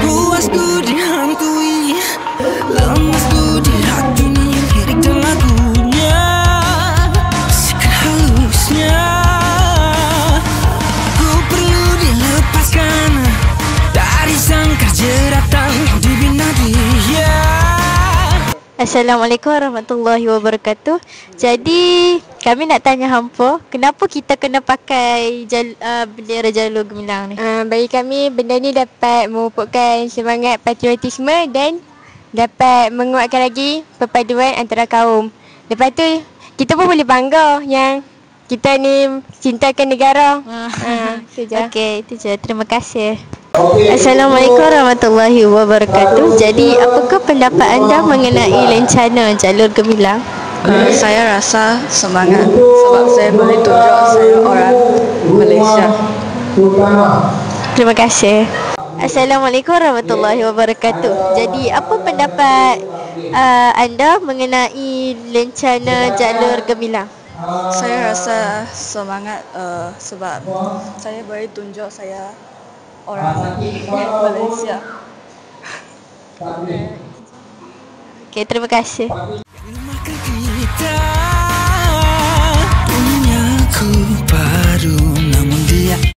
Puasku dihantui, lemasku diracuni lirik dan lagunya, sikap halusnya. Ku perlu dilepaskan dari sangkar jeratan yang dibina dia. Assalamualaikum warahmatullahi wabarakatuh. Jadi kami nak tanya hampa, kenapa kita kena pakai bendera Jalur Gemilang ni? Bagi kami benda ni dapat memupukkan semangat patriotisme dan dapat menguatkan lagi perpaduan antara kaum. Lepas tu kita pun boleh bangga yang kita ni cintakan negara. Itu je. Okey, itu je. Terima kasih. Assalamualaikum warahmatullahi wabarakatuh. Jadi apakah pendapat anda mengenai lencana Jalur Gemilang? Saya rasa semangat sebab saya boleh tunjuk saya orang Malaysia. Terima kasih. Assalamualaikum warahmatullahi wabarakatuh. Jadi apa pendapat anda mengenai lencana Jalur Gemilang? Saya rasa semangat sebab saya boleh tunjuk saya orang Malaysia. Okey, terima kasih.